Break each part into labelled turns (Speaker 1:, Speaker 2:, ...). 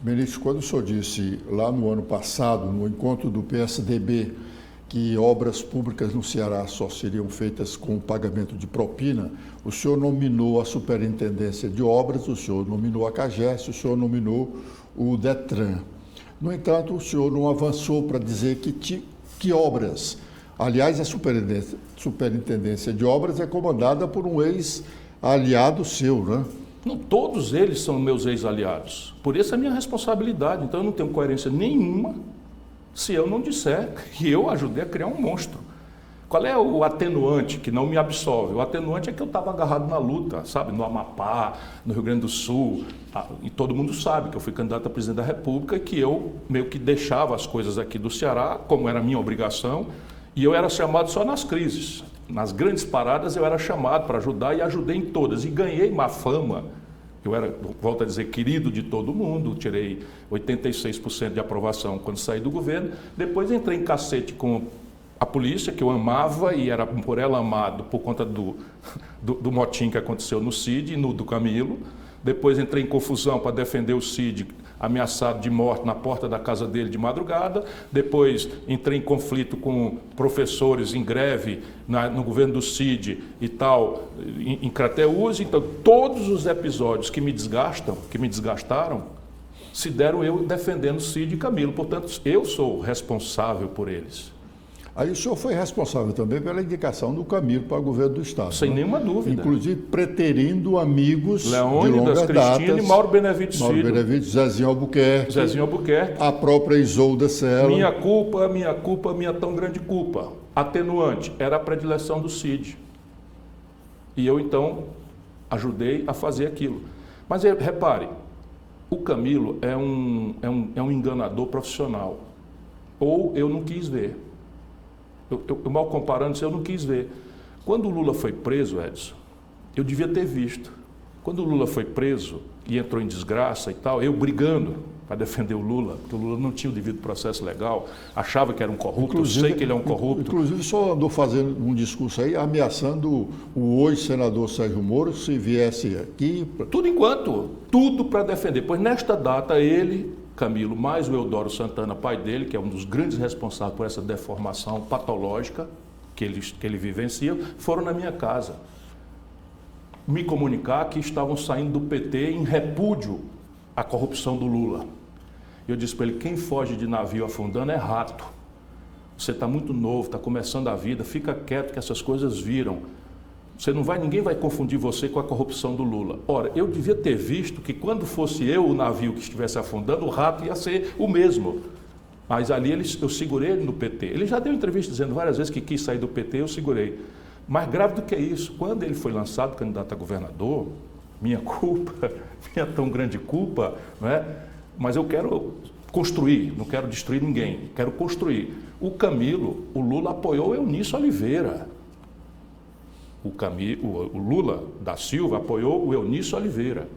Speaker 1: Ministro, quando o senhor disse lá no ano passado, no encontro do PSDB, que obras públicas no Ceará só seriam feitas com pagamento de propina, o senhor nominou a Superintendência de Obras, o senhor nominou a CAGES, o senhor nominou o DETRAN. No entanto, o senhor não avançou para dizer que obras. Aliás, a Superintendência de Obras é comandada por um ex-aliado seu, né?
Speaker 2: Não, todos eles são meus ex-aliados. Por isso é minha responsabilidade. Então eu não tenho coerência nenhuma se eu não disser que eu ajudei a criar um monstro. Qual é o atenuante que não me absolve? O atenuante é que eu estava agarrado na luta, sabe? No Amapá, no Rio Grande do Sul. E todo mundo sabe que eu fui candidato a presidente da República e que eu meio que deixava as coisas aqui do Ceará, como era minha obrigação, e eu era chamado só nas crises. Nas grandes paradas eu era chamado para ajudar e ajudei em todas. E ganhei má fama. Eu era, volto a dizer, querido de todo mundo. Tirei 86% de aprovação quando saí do governo. Depois entrei em cacete com a polícia, que eu amava e era por ela amado por conta do motim que aconteceu no CID e do Camilo. Depois entrei em confusão para defender o CID, ameaçado de morte na porta da casa dele de madrugada. Depois entrei em conflito com professores em greve no governo do CID e tal, em Crateús. Então, todos os episódios que me desgastaram, se deram eu defendendo o CID e Camilo. Portanto, eu sou responsável por eles.
Speaker 1: Aí o senhor foi responsável também pela indicação do Camilo para o governo do Estado.
Speaker 2: Sem nenhuma dúvida.
Speaker 1: Inclusive preterindo amigos
Speaker 2: Leônidas,
Speaker 1: de longas datas.
Speaker 2: Cristina e Mauro Benevides
Speaker 1: Mauro
Speaker 2: Filho.
Speaker 1: Benevides, Zezinho Albuquerque. A própria Isolda Sela.
Speaker 2: Minha culpa, minha tão grande culpa. Atenuante, era a predileção do CID. E eu, então, ajudei a fazer aquilo. Mas, repare, o Camilo é um enganador profissional. Ou eu não quis ver. Eu mal comparando, eu não quis ver. Quando o Lula foi preso, Edson, eu devia ter visto. Quando o Lula foi preso e entrou em desgraça e tal, eu brigando para defender o Lula, porque o Lula não tinha o devido processo legal, achava que era um corrupto, eu sei que ele é um corrupto.
Speaker 1: Inclusive, só andou fazendo um discurso aí, ameaçando o hoje senador Sérgio Moro, se viesse aqui...
Speaker 2: Tudo para defender. Pois nesta data, ele... Camilo, mais o Eudoro Santana, pai dele, que é um dos grandes responsáveis por essa deformação patológica que ele vivencia, foram na minha casa me comunicar que estavam saindo do PT em repúdio à corrupção do Lula. Eu disse para ele, quem foge de navio afundando é rato. Você está muito novo, está começando a vida, fica quieto que essas coisas viram. Ninguém vai confundir você com a corrupção do Lula. Ora, eu devia ter visto que quando fosse eu o navio que estivesse afundando, o rato ia ser o mesmo. Mas ali eu segurei ele no PT. Ele já deu entrevista dizendo várias vezes que quis sair do PT, eu segurei. Mais grave do que isso, quando ele foi lançado candidato a governador, minha culpa, minha tão grande culpa, não é? Mas eu quero construir, não quero destruir ninguém, quero construir. O Lula apoiou Eunício Oliveira. O Lula da Silva apoiou o Eunício Oliveira,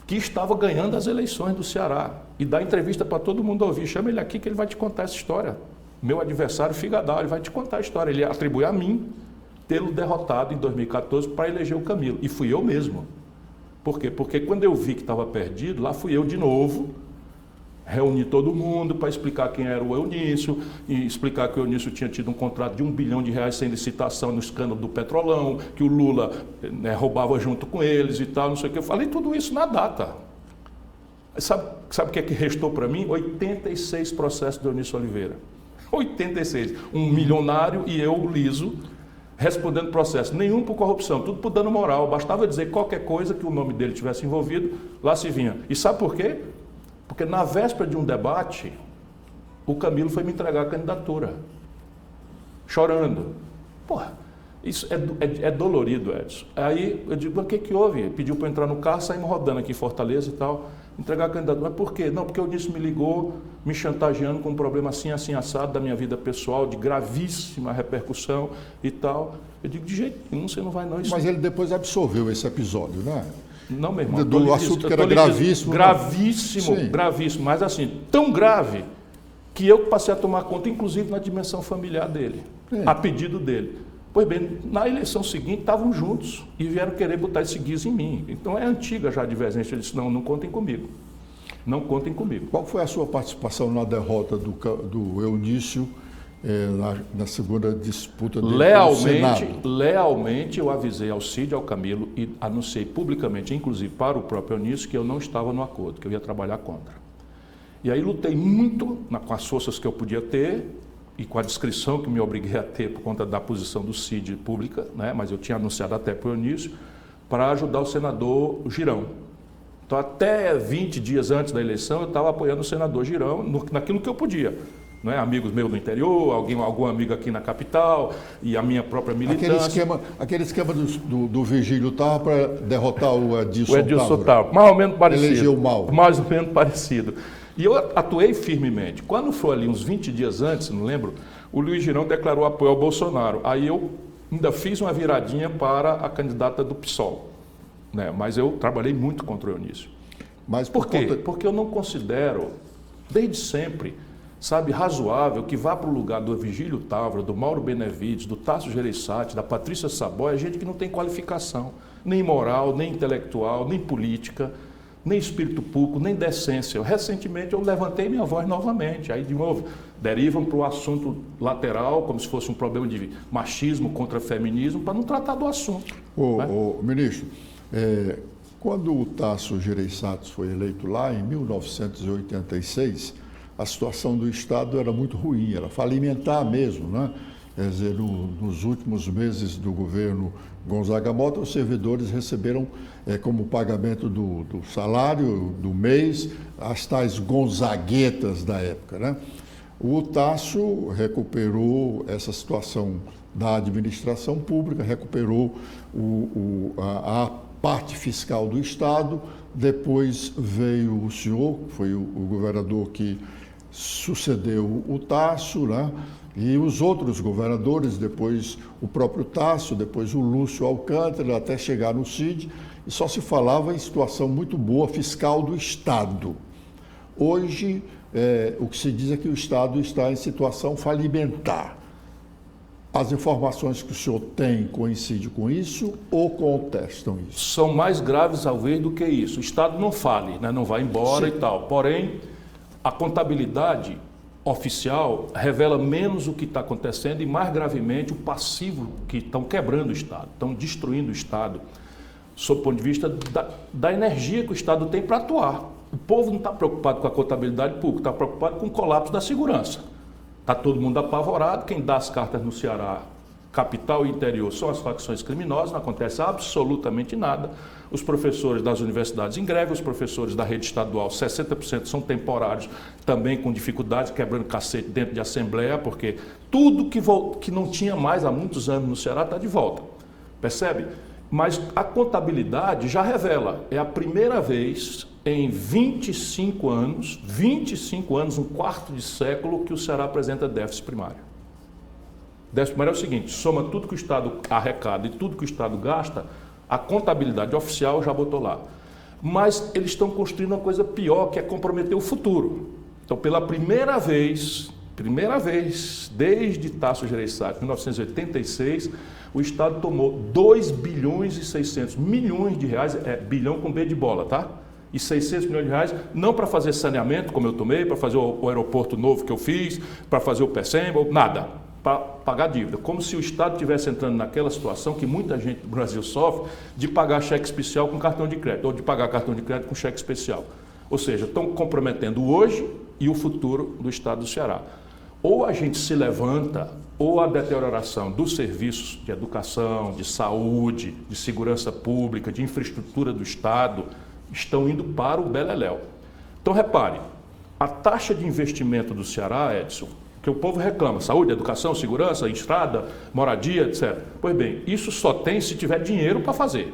Speaker 2: que estava ganhando as eleições do Ceará. E dá entrevista para todo mundo ouvir. Chama ele aqui que ele vai te contar essa história. Meu adversário Figadal, ele vai te contar a história. Ele atribui a mim tê-lo derrotado em 2014 para eleger o Camilo. E fui eu mesmo. Por quê? Porque quando eu vi que estava perdido, lá fui eu de novo, reuni todo mundo para explicar quem era o Eunício, e explicar que o Eunício tinha tido um contrato de R$1 bilhão sem licitação no escândalo do Petrolão, que o Lula roubava junto com eles e tal, não sei o que. Eu falei tudo isso na data. Sabe o que é que restou para mim? 86 processos do Eunício Oliveira. 86. Um milionário e eu, liso, respondendo processo. Nenhum por corrupção, tudo por dano moral. Bastava dizer qualquer coisa que o nome dele tivesse envolvido, lá se vinha. E sabe por quê? Porque na véspera de um debate, o Camilo foi me entregar a candidatura, chorando. Porra, isso é dolorido, Edson. Aí eu digo, o que houve? Pediu para eu entrar no carro, saímos rodando aqui em Fortaleza e tal, entregar a candidatura. Mas por quê? Não, porque o Eunício me ligou, me chantageando com um problema assim, assim, assado da minha vida pessoal, de gravíssima repercussão e tal. Eu digo, de jeito nenhum, você não vai não.
Speaker 1: Mas ele depois absorveu esse episódio, né?
Speaker 2: Não, meu irmão.
Speaker 1: Do assunto que era gravíssimo.
Speaker 2: Gravíssimo, mas assim, tão grave que eu passei a tomar conta, inclusive na dimensão familiar dele, a pedido dele. Pois bem, na eleição seguinte estavam juntos e vieram querer botar esse guiz em mim. Então é antiga já a divergência, eu disse, não contem comigo. Não contem comigo.
Speaker 1: Qual foi a sua participação na derrota do Eunício na segunda disputa dele pelo Senado?
Speaker 2: Lealmente eu avisei ao Cid e ao Camilo e anunciei publicamente, inclusive para o próprio Eunício, que eu não estava no acordo, que eu ia trabalhar contra. E aí lutei muito com as forças que eu podia ter e com a discrição que me obriguei a ter por conta da posição do Cid pública, né? Mas eu tinha anunciado até para o Eunício, para ajudar o senador Girão. Então, até 20 dias antes da eleição, eu estava apoiando o senador Girão naquilo que eu podia. Não é? Amigos meus do interior, algum amigo aqui na capital e a minha própria militância.
Speaker 1: Aquele esquema do Virgílio estava para derrotar o Edilson Távora.
Speaker 2: O Edilson Távora, mais ou menos parecido.
Speaker 1: Elegeu mal.
Speaker 2: Mais ou menos parecido. E eu atuei firmemente. Quando foi ali uns 20 dias antes, não lembro, o Luiz Girão declarou apoio ao Bolsonaro. Aí eu ainda fiz uma viradinha para a candidata do PSOL. Né? Mas eu trabalhei muito contra o Eunício.
Speaker 1: Mas
Speaker 2: por quê? Porque eu não considero, desde sempre, sabe, razoável que vá para o lugar do Virgílio Távora, do Mauro Benevides, do Tasso Gereissati, da Patrícia Saboia, gente que não tem qualificação, nem moral, nem intelectual, nem política, nem espírito público, nem decência. Recentemente eu levantei minha voz novamente, aí de novo derivam para o assunto lateral, como se fosse um problema de machismo contra feminismo, para não tratar do assunto.
Speaker 1: Ministro, quando o Tasso Gereissati foi eleito lá em 1986, a situação do Estado era muito ruim, era falimentar mesmo, né? Quer dizer, nos últimos meses do governo Gonzaga Mota, os servidores receberam como pagamento do salário do mês as tais gonzaguetas da época, né? O Tasso recuperou essa situação da administração pública, recuperou a parte fiscal do Estado, depois veio o senhor, foi o governador que sucedeu o Tasso, né? E os outros governadores, depois o próprio Tasso, depois o Lúcio Alcântara, até chegar no Cid, e só se falava em situação muito boa fiscal do Estado. Hoje, o que se diz é que o Estado está em situação falimentar. As informações que o senhor tem coincidem com isso ou contestam isso?
Speaker 2: São mais graves, talvez, do que isso. O Estado não fale, né? Não vai embora. Sim. E tal. Porém, a contabilidade oficial revela menos o que está acontecendo e, mais gravemente, o passivo que estão quebrando o Estado, estão destruindo o Estado, sob o ponto de vista da energia que o Estado tem para atuar. O povo não está preocupado com a contabilidade pública, está preocupado com o colapso da segurança. Está todo mundo apavorado, quem dá as cartas no Ceará, capital e interior, são as facções criminosas, não acontece absolutamente nada. Os professores das universidades em greve, os professores da rede estadual, 60% são temporários, também com dificuldades, quebrando cacete dentro de assembleia, porque tudo que não tinha mais há muitos anos no Ceará está de volta, percebe? Mas a contabilidade já revela, é a primeira vez em 25 anos, um quarto de século, que o Ceará apresenta déficit primário. Déficit primário é o seguinte, soma tudo que o Estado arrecada e tudo que o Estado gasta, a contabilidade oficial já botou lá. Mas eles estão construindo uma coisa pior, que é comprometer o futuro. Então, pela primeira vez, desde Tasso Gereissati, 1986, o Estado tomou 2 bilhões e 600 milhões de reais, bilhão com B de bola, tá? E 600 milhões de reais, não para fazer saneamento, como eu tomei, para fazer o aeroporto novo que eu fiz, para fazer o PSEMBL, nada. Para pagar dívida, como se o Estado estivesse entrando naquela situação que muita gente do Brasil sofre de pagar cheque especial com cartão de crédito, ou de pagar cartão de crédito com cheque especial. Ou seja, estão comprometendo o hoje e o futuro do Estado do Ceará. Ou a gente se levanta, ou a deterioração dos serviços de educação, de saúde, de segurança pública, de infraestrutura do Estado, estão indo para o beleléu. Então, repare, a taxa de investimento do Ceará, Edson, que o povo reclama, saúde, educação, segurança, estrada, moradia, etc. Pois bem, isso só tem se tiver dinheiro para fazer,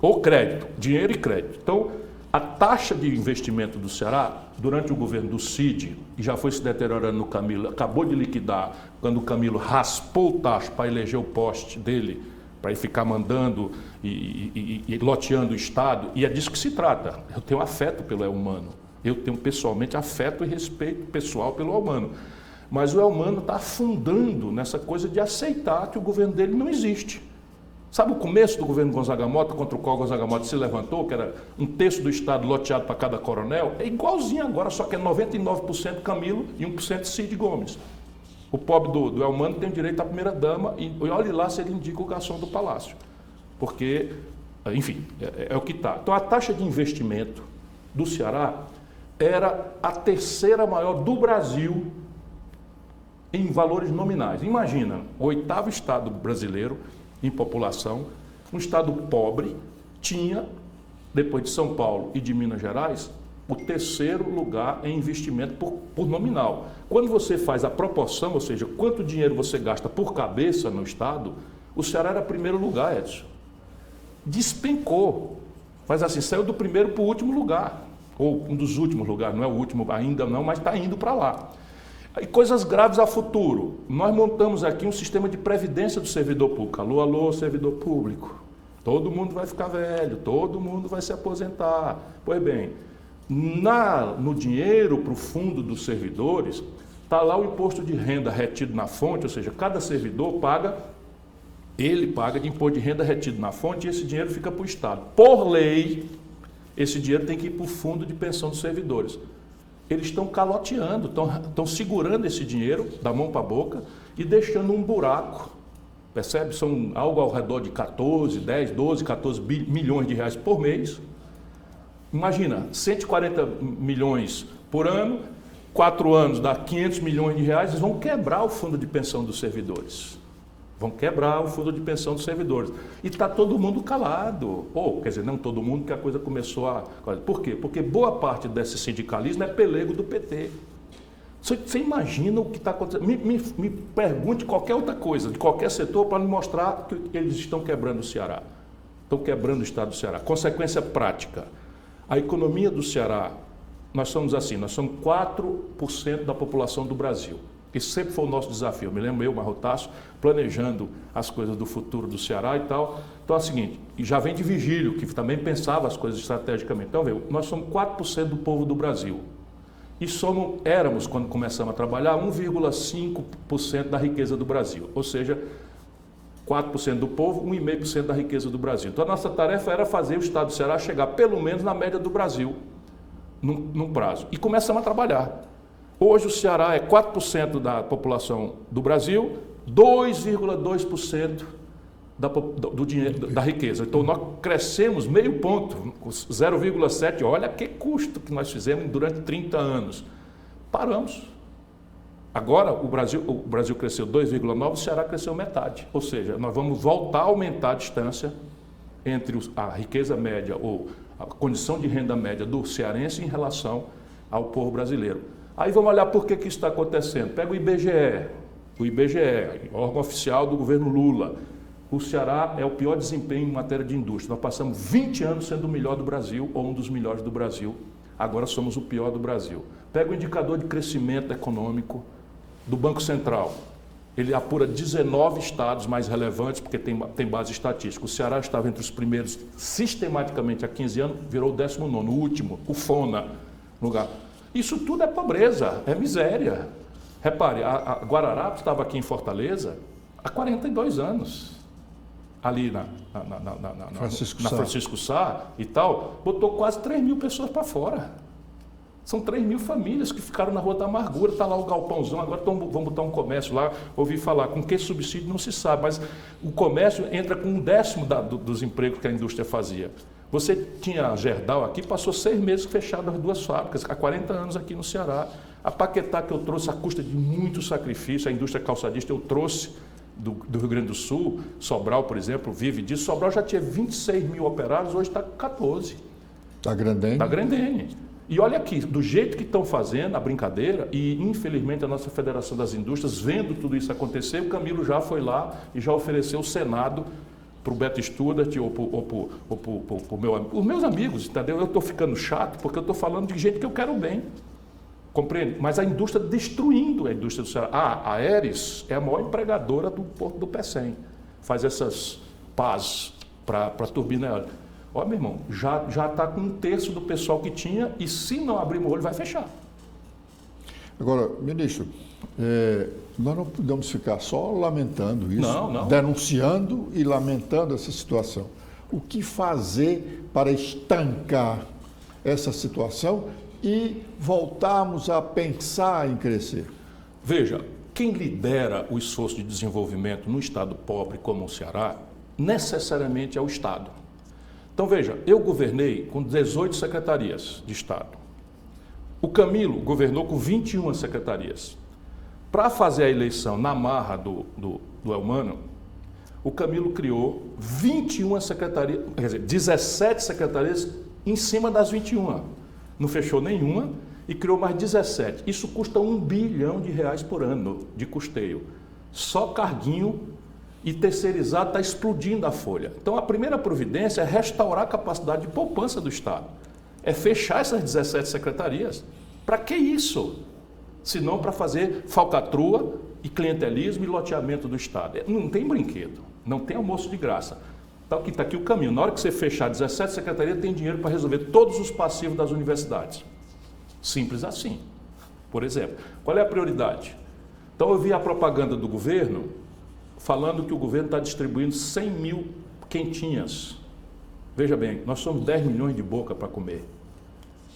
Speaker 2: ou crédito, dinheiro e crédito. Então, a taxa de investimento do Ceará, durante o governo do Cid, e já foi se deteriorando no Camilo, acabou de liquidar, quando o Camilo raspou o tacho para eleger o poste dele, para ele ficar mandando e loteando o Estado, e é disso que se trata. Eu tenho afeto pelo Elmano, eu tenho pessoalmente afeto e respeito pessoal pelo Elmano. Mas o Elmano está afundando nessa coisa de aceitar que o governo dele não existe. Sabe o começo do governo Gonzaga Mota, contra o qual Gonzaga Mota se levantou, que era 1/3 do estado loteado para cada coronel? É igualzinho agora, só que é 99% Camilo e 1% Cid Gomes. O pobre do Elmano tem direito à primeira-dama e olhe lá se ele indica o garçom do palácio. Porque, enfim, é o que está. Então a taxa de investimento do Ceará era a terceira maior do Brasil em valores nominais. Imagina, o 8º estado brasileiro em população, um estado pobre, tinha, depois de São Paulo e de Minas Gerais, o terceiro lugar em investimento por nominal. Quando você faz a proporção, ou seja, quanto dinheiro você gasta por cabeça no estado, o Ceará era primeiro lugar, Edson. Despencou, mas assim, saiu do primeiro para o último lugar, ou um dos últimos lugares, não é o último ainda não, mas está indo para lá. E coisas graves a futuro. Nós montamos aqui um sistema de previdência do servidor público. Alô, alô, servidor público. Todo mundo vai ficar velho, todo mundo vai se aposentar. Pois bem, no dinheiro para o fundo dos servidores, está lá o imposto de renda retido na fonte, ou seja, cada servidor paga de imposto de renda retido na fonte e esse dinheiro fica para o Estado. Por lei, esse dinheiro tem que ir para o fundo de pensão dos servidores. Eles estão caloteando, estão segurando esse dinheiro da mão para a boca e deixando um buraco, percebe? São algo ao redor de 14 milhões de reais por mês. Imagina, 140 milhões por ano, 4 anos dá 500 milhões de reais, eles vão quebrar o fundo de pensão dos servidores. Vão quebrar o fundo de pensão dos servidores. E está todo mundo calado. Ou, quer dizer, não todo mundo, que a coisa começou a... Por quê? Porque boa parte desse sindicalismo é pelego do PT. Você imagina o que está acontecendo? Me pergunte qualquer outra coisa, de qualquer setor, para me mostrar que eles estão quebrando o Ceará. Estão quebrando o estado do Ceará. Consequência prática. A economia do Ceará, nós somos 4% da população do Brasil. Esse sempre foi o nosso desafio. Me lembro eu, Marrotaço, planejando as coisas do futuro do Ceará e tal. Então é o seguinte, e já vem de Vigílio, que também pensava as coisas estrategicamente. Então, veio, nós somos 4% do povo do Brasil. E éramos, quando começamos a trabalhar, 1,5% da riqueza do Brasil. Ou seja, 4% do povo, 1,5% da riqueza do Brasil. Então a nossa tarefa era fazer o estado do Ceará chegar pelo menos na média do Brasil, num prazo. E começamos a trabalhar. Hoje o Ceará é 4% da população do Brasil, 2,2% do dinheiro, da riqueza. Então nós crescemos meio ponto, 0,7%. Olha que custo que nós fizemos durante 30 anos. Paramos. Agora o Brasil cresceu 2,9%, o Ceará cresceu metade. Ou seja, nós vamos voltar a aumentar a distância entre a riqueza média ou a condição de renda média do cearense em relação ao povo brasileiro. Aí vamos olhar por que isso está acontecendo. Pega o IBGE, órgão oficial do governo Lula. O Ceará é o pior desempenho em matéria de indústria. Nós passamos 20 anos sendo o melhor do Brasil, ou um dos melhores do Brasil. Agora somos o pior do Brasil. Pega o indicador de crescimento econômico do Banco Central. Ele apura 19 estados mais relevantes, porque tem base estatística. O Ceará estava entre os primeiros sistematicamente há 15 anos, virou o 19º, o último, o FONA, lugar. Isso tudo é pobreza, é miséria. Repare, a Guararapes estava aqui em Fortaleza há 42 anos. Ali na Francisco Sá e tal, botou quase 3 mil pessoas para fora. São 3 mil famílias que ficaram na Rua da Amargura, está lá o galpãozão, agora vão botar um comércio lá, ouvi falar, com que subsídio não se sabe, mas o comércio entra com 1/10 dos empregos que a indústria fazia. Você tinha a Gerdau aqui, passou 6 meses fechado as 2 fábricas, há 40 anos aqui no Ceará. A Paquetá que eu trouxe à custa de muito sacrifício, a indústria calçadista eu trouxe do Rio Grande do Sul, Sobral, por exemplo, vive disso. Sobral já tinha 26 mil operários, hoje está com 14.
Speaker 1: Está grandene?
Speaker 2: Está grandene. E olha aqui, do jeito que estão fazendo a brincadeira, e infelizmente a nossa Federação das Indústrias, vendo tudo isso acontecer, o Camilo já foi lá e já ofereceu o Senado para o Beto Studart ou para os meus amigos, entendeu? Eu estou ficando chato porque eu estou falando de gente que eu quero bem, compreende? Mas a indústria destruindo a indústria do Ceará. A Aeres é a maior empregadora do Porto do Pecém, faz essas pás para a turbina eólica. Olha, meu irmão, já está com 1/3 do pessoal que tinha e se não abrir o olho vai fechar.
Speaker 1: Agora, ministro, nós não podemos ficar só lamentando isso,
Speaker 2: Não.
Speaker 1: denunciando e lamentando essa situação. O que fazer para estancar essa situação e voltarmos a pensar em crescer?
Speaker 2: Veja, quem lidera o esforço de desenvolvimento num estado pobre como o Ceará, necessariamente é o Estado. Então veja, eu governei com 18 secretarias de Estado. O Camilo governou com 21 secretarias. Para fazer a eleição na marra do Elmano, o Camilo criou 21 secretarias, quer dizer, 17 secretarias em cima das 21. Não fechou nenhuma e criou mais 17. Isso custa R$1 bilhão por ano de custeio. Só carguinho e terceirizado está explodindo a folha. Então a primeira providência é restaurar a capacidade de poupança do Estado. É fechar essas 17 secretarias. Para que isso? Se não para fazer falcatrua e clientelismo e loteamento do Estado. Não tem brinquedo, não tem almoço de graça. Está aqui o caminho. Na hora que você fechar 17 secretarias, tem dinheiro para resolver todos os passivos das universidades. Simples assim. Por exemplo, qual é a prioridade? Então eu vi a propaganda do governo falando que o governo está distribuindo 100 mil quentinhas. Veja bem, nós somos 10 milhões de boca para comer.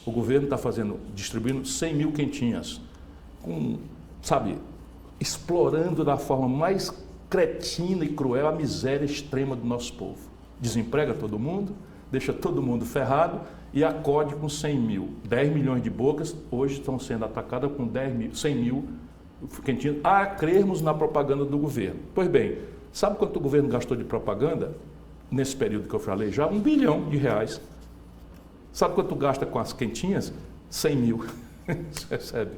Speaker 2: O governo está distribuindo 100 mil quentinhas, explorando da forma mais cretina e cruel a miséria extrema do nosso povo. Desemprega todo mundo, deixa todo mundo ferrado e acode com 100 mil. 10 milhões de bocas hoje estão sendo atacadas com 100 mil quentinhas, a crermos na propaganda do governo. Pois bem, sabe quanto o governo gastou de propaganda nesse período que eu falei já? R$1 bilhão. Sabe quanto gasta com as quentinhas? 100 mil. Você percebe?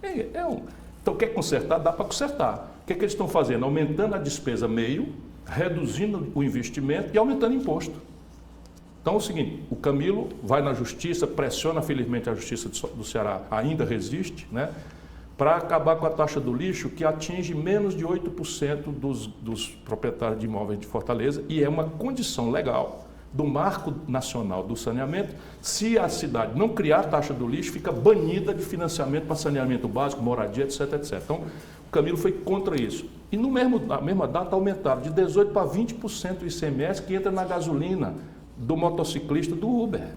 Speaker 2: Então, quer consertar? Dá para consertar. O que eles estão fazendo? Aumentando a despesa meio, reduzindo o investimento e aumentando o imposto. Então é o seguinte, o Camilo vai na justiça, pressiona, felizmente a justiça do Ceará ainda resiste, né? Para acabar com a taxa do lixo, que atinge menos de 8% dos proprietários de imóveis de Fortaleza, e é uma condição legal do Marco Nacional do Saneamento. Se a cidade não criar taxa do lixo, fica banida de financiamento para saneamento básico, moradia, etc, etc. Então, o Camilo foi contra isso. E na mesma data aumentaram de 18% para 20% o ICMS que entra na gasolina do motociclista, do Uber,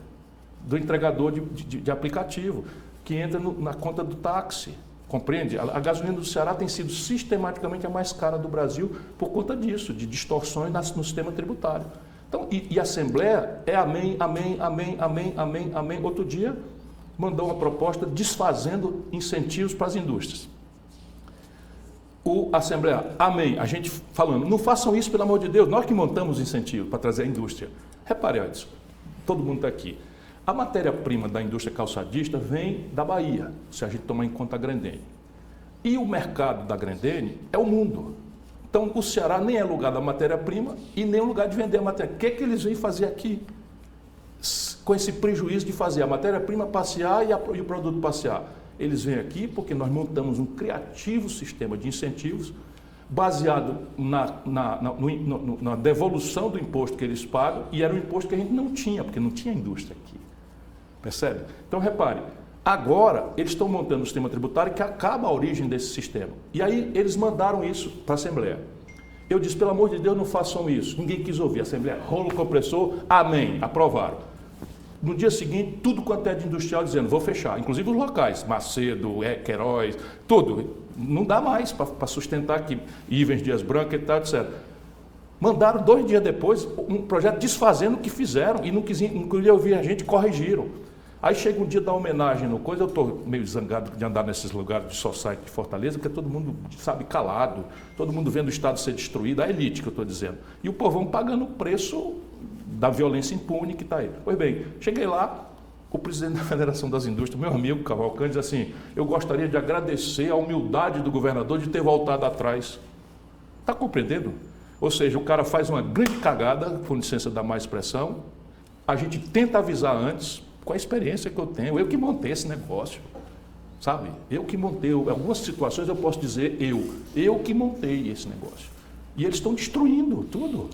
Speaker 2: do entregador de aplicativo, que entra na conta do táxi. Compreende? A gasolina do Ceará tem sido sistematicamente a mais cara do Brasil por conta disso, de distorções no sistema tributário. Então, e a Assembleia é amém, amém, amém, amém, amém, amém. Outro dia mandou uma proposta desfazendo incentivos para as indústrias. A Assembleia, amém, a gente falando, não façam isso, pelo amor de Deus, nós que montamos incentivos para trazer a indústria. Repare antes, todo mundo está aqui. A matéria-prima da indústria calçadista vem da Bahia, se a gente tomar em conta a Grendene. E o mercado da Grendene é o mundo. Então, o Ceará nem é lugar da matéria-prima e nem lugar de vender a matéria. O que é que eles vêm fazer aqui? Com esse prejuízo de fazer a matéria-prima passear e o produto passear. Eles vêm aqui porque nós montamos um criativo sistema de incentivos baseado na devolução do imposto que eles pagam, e era um imposto que a gente não tinha, porque não tinha indústria aqui. Percebe? Então, repare, agora eles estão montando um sistema tributário que acaba a origem desse sistema. E aí eles mandaram isso para a Assembleia. Eu disse, pelo amor de Deus, não façam isso. Ninguém quis ouvir. A Assembleia, rolo compressor, amém, aprovaram. No dia seguinte, tudo quanto é de industrial dizendo, vou fechar. Inclusive os locais, Macedo, Queiroz, tudo. Não dá mais para sustentar aqui, Ivens, Dias Branco e tal, etc. Mandaram 2 dias depois um projeto desfazendo o que fizeram e não queria ouvir a gente, corrigiram. Aí chega um dia da homenagem no coisa, eu estou meio zangado de andar nesses lugares de society de Fortaleza, porque todo mundo, sabe, calado, todo mundo vendo o Estado ser destruído, a elite que eu estou dizendo. E o povão pagando o preço da violência impune que está aí. Pois bem, cheguei lá, o presidente da Federação das Indústrias, meu amigo Cavalcante, diz assim, eu gostaria de agradecer a humildade do governador de ter voltado atrás. Está compreendendo? Ou seja, o cara faz uma grande cagada, com licença da má expressão, a gente tenta avisar antes, com a experiência que eu tenho, eu que montei esse negócio, sabe? Eu que montei, em algumas situações eu posso dizer eu que montei esse negócio. E eles estão destruindo tudo.